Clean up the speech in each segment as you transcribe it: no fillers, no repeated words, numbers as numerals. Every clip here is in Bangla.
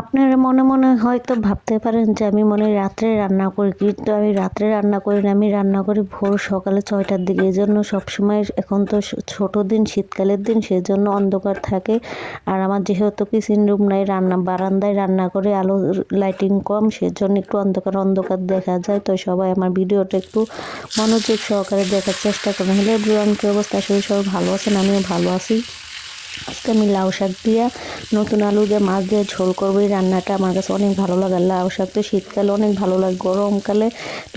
আপনারা মনে মনে হয়তো ভাবতে পারেন যে আমি মনে হয় রাত্রে রান্না করি, কিন্তু আমি রাত্রে রান্না করি না। আমি রান্না করি ভোর সকালে ৬টার দিকে। এজন্য সবসময় এখন তো ছোট দিন, শীতকালের দিন, সেজন্য অন্ধকার থাকে। আর আমার যেহেতু কিচেন রুম নাই, বারান্দায় রান্না করে, আলো লাইটিং কম, সেজন্য একটু অন্ধকার অন্ধকার দেখা যায়। তো সবাই আমার ভিডিওটা একটু মনোযোগ সহকারে দেখার চেষ্টা করেন। হ্যালো এভরিওয়ান, কি অবস্থা? আসলে সবাই ভালো আছেন, আমিও ভালো আছি। আজকে আমি লাউ শাক দিয়ে, নতুন আলু দিয়ে, মাছ দিয়ে ঝোল করবো। এই রান্নাটা আমার কাছে অনেক ভালো লাগে। লাউ শাক তো শীতকালে অনেক ভালো লাগে, গরমকালে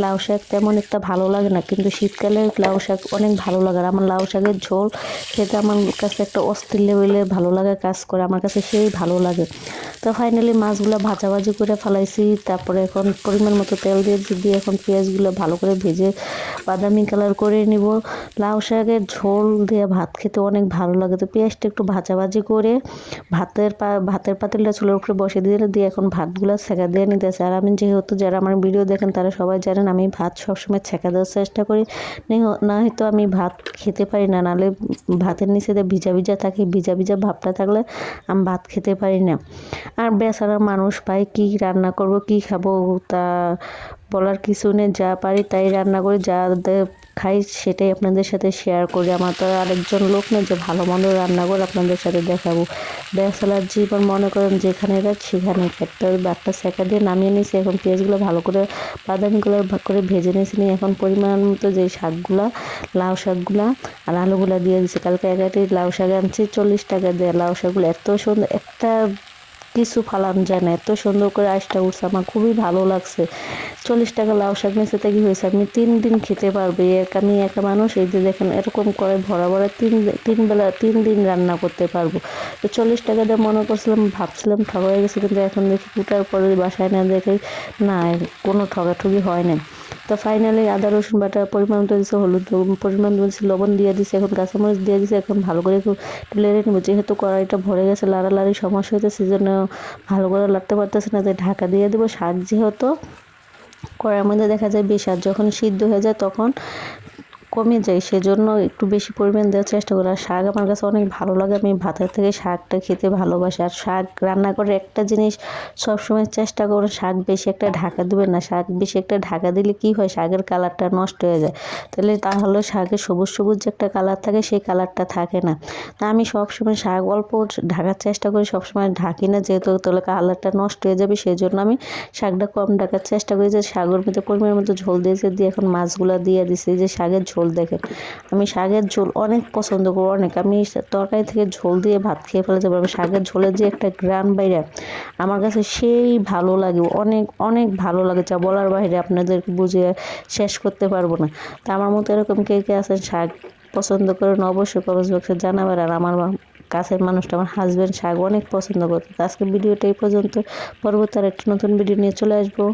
লাউ শাক তেমন একটা ভালো লাগে না, কিন্তু শীতকালে লাউ শাক অনেক ভালো লাগে। আর আমার লাউ শাকের ঝোল খেতে আমার কাছে একটা অস্থির লেভেলে ভালো লাগে কাজ করে, আমার কাছে সেই ভালো লাগে। তো ফাইনালি মাছগুলো ভাজাভাজি করে ফেলাইছি। তারপরে এখন পরিমাণ মতো তেল দিয়ে এখন পেঁয়াজগুলো ভালো করে ভেজে বাদামি কালার করে নিব। লাউ শাকের ঝোল দিয়ে ভাত খেতে অনেক ভালো লাগে। তো পেঁয়াজটা একটু ভাজাভাজি করে ভাতের পাতিলটা চুলার উপরে বসে দিয়ে এখন ভাতগুলো ছেঁকা দিয়ে নিতেছে। আর আমি যেহেতু, যারা আমার ভিডিও দেখেন তারা সবাই জানেন, আমি ভাত সবসময় ছেঁকা দেওয়ার চেষ্টা করি, না হয়তো আমি ভাত খেতে পারি না। নাহলে ভাতের নিচে ভিজা ভিজা থাকে, ভিজা ভিজা ভাবটা থাকলে আমি ভাত খেতে পারি না। আর বেচারা মানুষ পাই, কি রান্না করব, কি খাবো, তা বলার কিছু নেই। যা পারি তাই রান্না করি, যা খাই সেটাই আপনাদের সাথে শেয়ার করি। আমার তো আরেকজন লোক নেই যে ভালো মন্দ রান্না করে আপনাদের সাথে দেখাবো। ব্যাচেলার জীবন, মনে করেন যেখানে রাত সেখানে একটা বাটটা সেকা দিয়ে নামিয়ে নিয়েছি। এখন পেঁয়াজগুলো ভালো করে বাদামিগুলো করে ভেজে নিয়েছি। এখন পরিমাণ মতো যে শাকগুলা, লাউ শাকগুলা আর আলুগুলা দিয়ে দিচ্ছি। কালকে 11টি লাউ শাক আনছি 40 টাকা দিয়ে। লাউ শাকগুলো এত সুন্দর, একটা কিছু ফালানো যায় না, এত সুন্দর করে আঁশটা উঠছে, আমার খুবই ভালো লাগছে। 40 টাকা লাউ শাক নিয়েছে, তা কি হয়েছে, আমি 3 দিন খেতে পারবো। আমি একা মানুষ, এই যে দেখেন এরকম করে ভরা ভরা 3 দিন রান্না করতে পারবো। তো 40 টাকা দিয়ে মনে করছিলাম, ভাবছিলাম ঠকা হয়ে গেছে, কিন্তু এখন দেখি কুটার পরে বাসায় না দেখে না, কোনো ঠগাঠগি হয় না। তো ফাইনালি আদা রসুন বাটা পরিমাণ মতো দিচ্ছে, হলুদ পরিমাণ দিচ্ছে, লবণ দিয়ে দিচ্ছে, এখন কাঁচামরিচ দিয়ে দিচ্ছে। এখন ভালো করে একটু লেড়ে নেবো। যেহেতু কড়াইটা ভরে গেছে, লাড়ালাড়ি সমস্যা হয়েছে, সেজন্য ভালো করে লাড়তে পারতেছে না, তাই ঢাকা দিয়ে দেবো। শাক যেহেতু কড়াইয়ের মধ্যে দেখা যায় বেশ, আর যখন সিদ্ধ হয়ে যায় তখন কমে যায়, সেজন্য একটু বেশি পরিমাণ দেওয়ার চেষ্টা করি। আর শাক আমার কাছে অনেক ভালো লাগে, আমি ভাতের থেকে শাকটা খেতে ভালোবাসি। আর শাক রান্না করে একটা জিনিস সবসময় চেষ্টা করো, শাক বেশি একটা ঢাকা দেবেন না। শাক বেশি একটা ঢাকা দিলে কি হয়, শাকের কালারটা নষ্ট হয়ে যায়। তাহলে শাকের সবুজ সবুজ যে একটা কালার থাকে, সেই কালারটা থাকে না। তা আমি সবসময় শাক অল্প ঢাকার চেষ্টা করি, সবসময় ঢাকি না, যেহেতু তাহলে কালারটা নষ্ট হয়ে যাবে, সেই জন্য আমি শাকটা কম ঢাকার চেষ্টা করি। যে শাকের মধ্যে পরিমাণ মতো ঝোল দিয়েছে, দিয়ে এখন মাছগুলো দিয়ে দিছি। যে শাকের ঝোল দেখেন, আমি শাকের ঝোল অনেক পছন্দ করি, অনেক। আমি তরকারি থেকে ঝোল দিয়ে ভাত খেয়ে ফেলতে পারবো। শাকের ঝোলের যে একটা গ্রান বাইরে, আমার কাছে সেই ভালো লাগে, অনেক অনেক ভালো লাগে, যা বলার বাইরে, আপনাদেরকে বুঝিয়ে শেষ করতে পারবো না। তা আমার মতো এরকম কে কে আছেন শাক পছন্দ করেন, অবশ্যই কমেন্ট বক্সে জানাবেন। আর আমার কাছের মানুষটা, আমার হাজব্যান্ড, শাক অনেক পছন্দ করতো। আজকে ভিডিওটা এই পর্যন্ত, পরবর্তী আর একটা নতুন ভিডিও নিয়ে চলে আসবো।